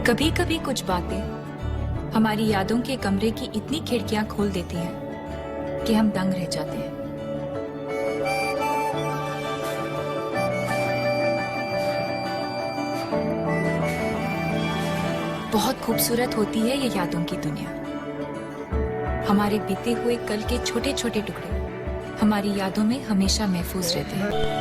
कभी कभी कुछ बातें हमारी यादों के कमरे की इतनी खिड़कियां खोल देती हैं कि हम दंग रह जाते हैं। बहुत खूबसूरत होती है ये यादों की दुनिया। हमारे बीते हुए कल के छोटे छोटे टुकड़े हमारी यादों में हमेशा महफूज रहते हैं।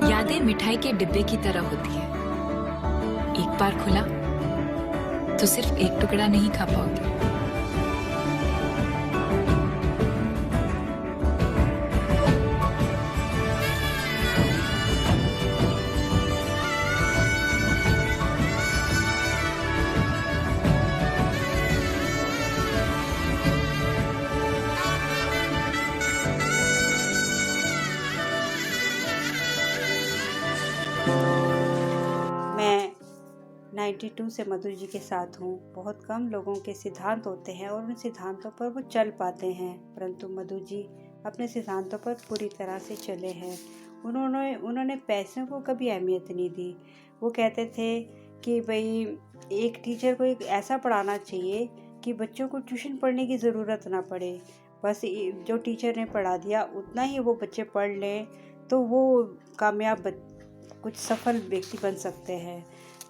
यादें मिठाई के डिब्बे की तरह होती है। एक बार खुला तो सिर्फ एक टुकड़ा नहीं खा पाओगे। मैं 92 से मधु जी के साथ हूँ। बहुत कम लोगों के सिद्धांत होते हैं और उन सिद्धांतों पर वो चल पाते हैं, परंतु मधु जी अपने सिद्धांतों पर पूरी तरह से चले हैं। उन्होंने पैसों को कभी अहमियत नहीं दी। वो कहते थे कि भाई एक टीचर को एक ऐसा पढ़ाना चाहिए कि बच्चों को ट्यूशन पढ़ने की ज़रूरत ना पड़े। बस जो टीचर ने पढ़ा दिया उतना ही वो बच्चे पढ़ लें तो वो कामयाब कुछ सफल व्यक्ति बन सकते हैं।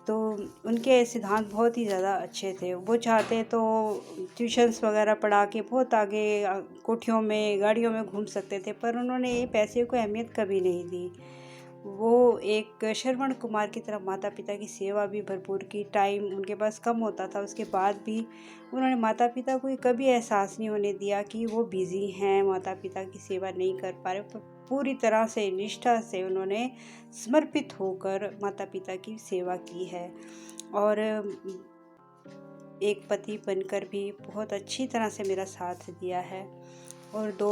तो उनके सिद्धांत बहुत ही ज़्यादा अच्छे थे। वो चाहते तो ट्यूशन्स वगैरह पढ़ा के बहुत आगे कोठियों में गाड़ियों में घूम सकते थे, पर उन्होंने ये पैसे को अहमियत कभी नहीं दी। वो एक श्रवण कुमार की तरह माता पिता की सेवा भी भरपूर की। टाइम उनके पास कम होता था, उसके बाद भी उन्होंने माता पिता को कभी एहसास नहीं होने दिया कि वो बिज़ी हैं, माता पिता की सेवा नहीं कर पा रहे। पर पूरी तरह से निष्ठा से उन्होंने समर्पित होकर माता पिता की सेवा की है और एक पति बनकर भी बहुत अच्छी तरह से मेरा साथ दिया है। और 2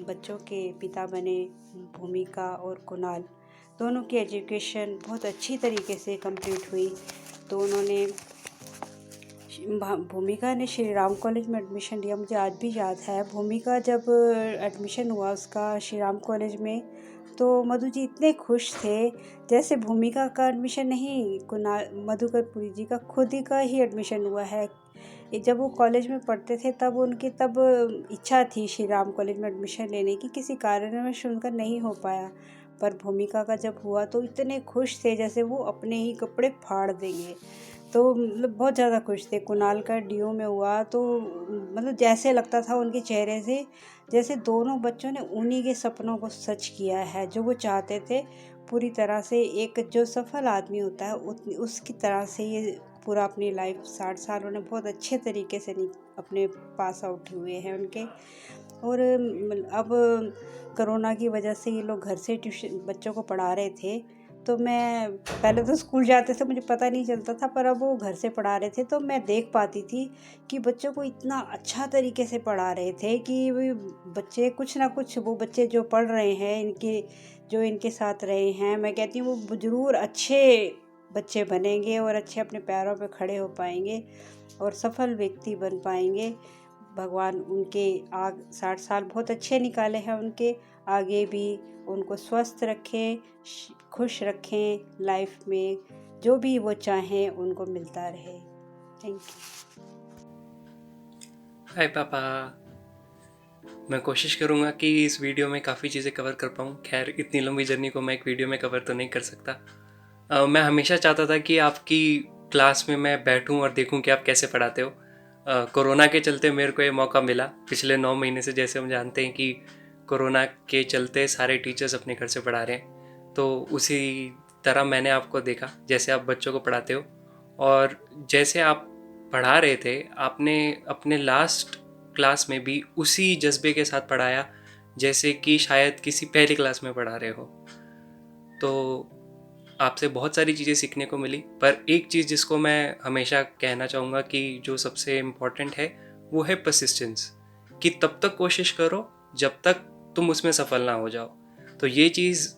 बच्चों के पिता बने, भूमिका और कुणाल। दोनों की एजुकेशन बहुत अच्छी तरीके से कंप्लीट हुई। तो उन्होंने भूमिका ने श्री राम कॉलेज में एडमिशन लिया। मुझे आज भी याद है, भूमिका जब एडमिशन हुआ उसका श्री राम कॉलेज में, तो मधु जी इतने खुश थे जैसे भूमिका का एडमिशन नहीं, मधुकर पुरी जी का खुद ही का ही एडमिशन हुआ है। जब वो कॉलेज में पढ़ते थे तब उनकी इच्छा थी श्री राम कॉलेज में एडमिशन लेने की, किसी कारणवश उनका नहीं हो पाया। पर भूमिका का जब हुआ तो इतने खुश थे जैसे वो अपने ही कपड़े फाड़ देंगे। तो मतलब बहुत ज़्यादा खुश थे। कुणाल का डीयू में हुआ तो मतलब जैसे लगता था उनके चेहरे से जैसे दोनों बच्चों ने उन्हीं के सपनों को सच किया है, जो वो चाहते थे पूरी तरह से। एक जो सफल आदमी होता है उसकी तरह से ये पूरा अपनी लाइफ 60 साल उन्होंने बहुत अच्छे तरीके से अपने पास आउट हुए हैं उनके। और अब कोरोना की वजह से ये लोग घर से ट्यूशन बच्चों को पढ़ा रहे थे, तो मैं पहले तो स्कूल जाते थे मुझे पता नहीं चलता था, पर अब वो घर से पढ़ा रहे थे तो मैं देख पाती थी कि बच्चों को इतना अच्छा तरीके से पढ़ा रहे थे कि बच्चे कुछ ना कुछ, वो बच्चे जो पढ़ रहे हैं इनके साथ रहे हैं, मैं कहती हूँ वो ज़रूर अच्छे बच्चे बनेंगे और अच्छे अपने पैरों पे खड़े हो पाएंगे और सफल व्यक्ति बन पाएंगे। भगवान उनके 60 साल बहुत अच्छे निकाले हैं, उनके आगे भी उनको स्वस्थ रखें, खुश रखें, लाइफ में जो भी वो चाहें उनको मिलता रहे। Thank you. हाय पापा। मैं कोशिश करूँगा कि इस वीडियो में काफ़ी चीज़ें कवर कर पाऊँ। खैर इतनी लंबी जर्नी को मैं एक वीडियो में कवर तो नहीं कर सकता। मैं हमेशा चाहता था कि आपकी क्लास में मैं बैठूं और देखूं कि आप कैसे पढ़ाते हो। कोरोना के चलते मेरे को ये मौका मिला। पिछले 9 महीने से जैसे हम जानते हैं कि कोरोना के चलते सारे टीचर्स अपने घर से पढ़ा रहे हैं, तो उसी तरह मैंने आपको देखा जैसे आप बच्चों को पढ़ाते हो, और जैसे आप पढ़ा रहे थे आपने अपने लास्ट क्लास में भी उसी जज्बे के साथ पढ़ाया जैसे कि शायद किसी पहली क्लास में पढ़ा रहे हो। तो आपसे बहुत सारी चीज़ें सीखने को मिली, पर एक चीज़ जिसको मैं हमेशा कहना चाहूँगा कि जो सबसे इम्पॉर्टेंट है वो है परसिस्टेंस, कि तब तक कोशिश करो जब तक तुम उसमें सफल ना हो जाओ। तो ये चीज़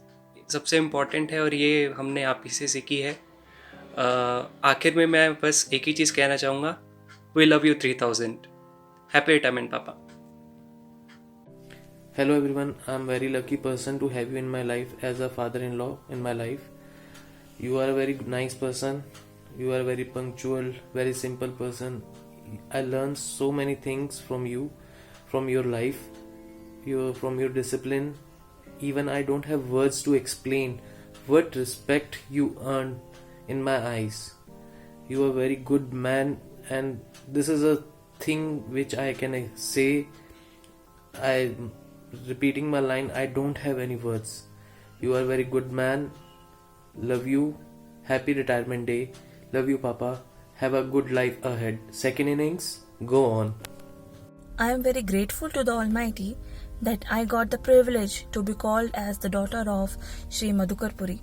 सबसे इम्पॉर्टेंट है और ये हमने आप ही से सीखी है। आखिर में मैं बस एक ही चीज़ कहना चाहूँगा, we love you 3000। Happy retirement पापा। Hello everyone, I'm very lucky person to have you in my life as a father-in-law in my life. You are a very nice person. You are a very punctual, very simple person. I learned so many things from you, from your life, from your discipline. Even I don't have words to explain what respect you earn in my eyes. You are a very good man, and this is a thing which I can say. Repeating my line, I don't have any words. You are a very good man. Love you. Happy retirement day. Love you, Papa. Have a good life ahead. Second innings, go on. I am very grateful to the Almighty that I got the privilege to be called as the daughter of Sri Madhukar Puri.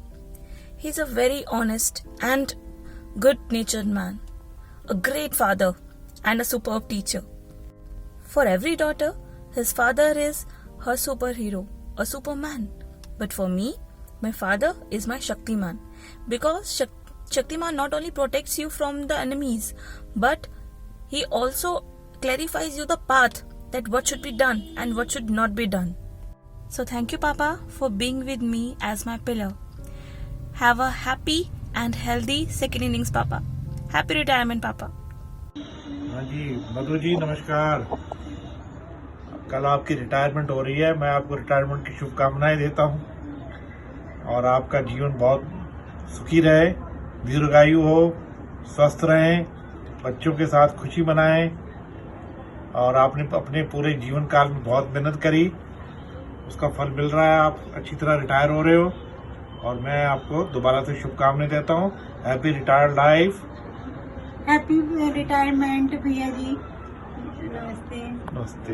He is a very honest and good-natured man, a great father and a superb teacher. For every daughter, his father is her superhero, a superman. But for me, my father is my Shaktiman, because Shaktiman not only protects you from the enemies, but he also clarifies you the path that what should be done and what should not be done. So thank you, Papa, for being with me as my pillar. Have a happy and healthy second innings, Papa. Happy retirement, Papa. हाँ जी मधु जी नमस्कार। कल आपकी retirement हो रही है, मैं आपको retirement की शुभकामनाएं देता हूं और आपका जीवन बहुत सुखी रहे, दीर्घायु हो, स्वस्थ रहें, बच्चों के साथ खुशी मनाएं। और आपने अपने पूरे जीवन काल में बहुत मेहनत करी, उसका फल मिल रहा है, आप अच्छी तरह रिटायर हो रहे हो और मैं आपको दोबारा से शुभकामनाएं देता हूं। Happy retired life. Happy retirement भैया जी। नमस्ते। नमस्ते।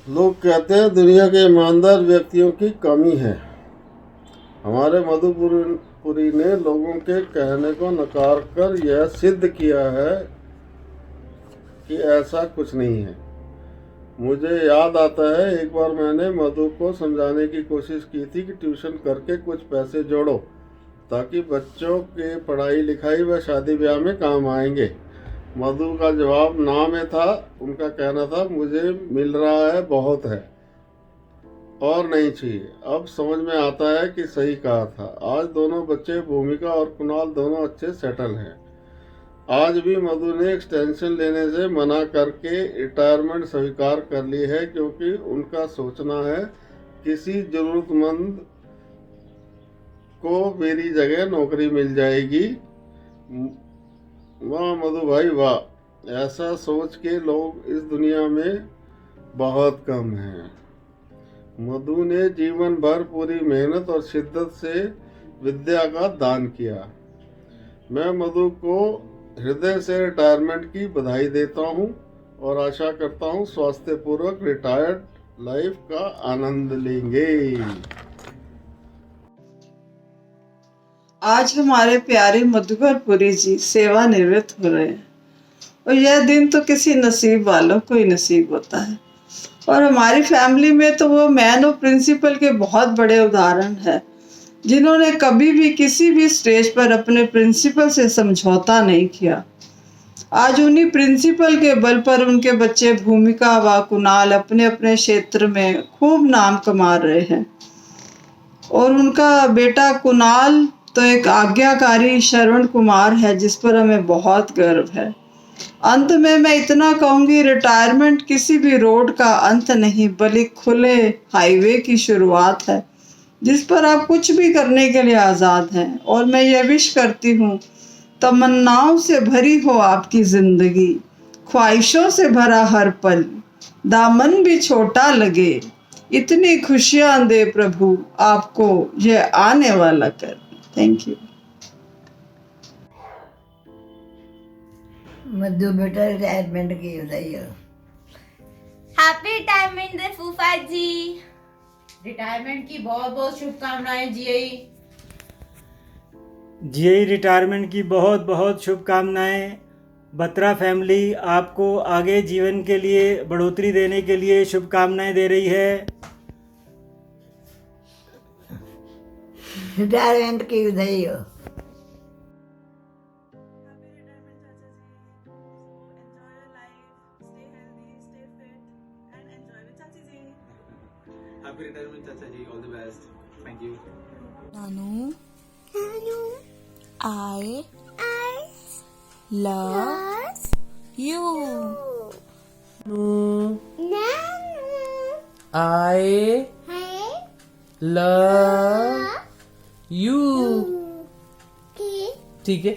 लोग कहते हैं दुनिया के ईमानदार व्यक्तियों की कमी है। हमारे मधुपुरी ने लोगों के कहने को नकार कर यह सिद्ध किया है कि ऐसा कुछ नहीं है। मुझे याद आता है एक बार मैंने मधु को समझाने की कोशिश की थी कि ट्यूशन करके कुछ पैसे जोड़ो ताकि बच्चों के पढ़ाई लिखाई व शादी ब्याह में काम आएंगे। मधु का जवाब ना में था। उनका कहना था मुझे मिल रहा है बहुत है और नहीं चाहिए। अब समझ में आता है कि सही कहा था। आज दोनों बच्चे भूमिका और कुणाल दोनों अच्छे सेटल हैं। आज भी मधु ने एक्सटेंशन लेने से मना करके रिटायरमेंट स्वीकार कर ली है, क्योंकि उनका सोचना है किसी जरूरतमंद को मेरी जगह नौकरी मिल जाएगी। वाह मधु भाई वाह, ऐसा सोच के लोग इस दुनिया में बहुत कम हैं। मधु ने जीवन भर पूरी मेहनत और शिद्दत से विद्या का दान किया। मैं मधु को हृदय से रिटायरमेंट की बधाई देता हूं और आशा करता हूं स्वास्थ्यपूर्वक रिटायर्ड लाइफ का आनंद लेंगे। आज हमारे प्यारे मधुकरपुरी जी सेवानिवृत्त हो रहे हैं और यह दिन तो किसी नसीब वालों को ही नसीब होता है। और हमारी फैमिली में तो वो मैन ऑफ प्रिंसिपल के बहुत बड़े उदाहरण है, जिन्होंने कभी भी किसी भी स्टेज पर अपने प्रिंसिपल से समझौता नहीं किया। आज उन्हीं प्रिंसिपल के बल पर उनके बच्चे भूमिका व कुणाल अपने अपने क्षेत्र में खूब नाम कमा रहे हैं और उनका बेटा कुणाल तो एक आज्ञाकारी श्रवण कुमार है, जिस पर हमें बहुत गर्व है। अंत में मैं इतना कहूंगी, रिटायरमेंट किसी भी रोड का अंत नहीं बल्कि खुले हाईवे की शुरुआत है, जिस पर आप कुछ भी करने के लिए आज़ाद हैं। और मैं ये विश करती हूँ, तमन्नाओं से भरी हो आपकी ज़िंदगी, ख्वाहिशों से भरा हर पल, दामन भी छोटा लगे, इतनी खुशियाँ दे प्रभु आपको ये आने वाला कर। Thank you. मधु बेटा रिटायरमेंट की बधाई हो। हैप्पी रिटायरमेंट डे फूफा जी। रिटायरमेंट की बहुत बहुत शुभकामनाएं जीआई। जीआई रिटायरमेंट की बहुत बहुत शुभकामनाएं। बत्रा फैमिली आपको आगे जीवन के लिए बढ़ोतरी देने के लिए शुभकामनाएं दे रही है। रिटायरमेंट की बधाई हो। Happy retirement, Chacha ji. All the best. Thank you. Nanu, I love you. I love you. ठीक है।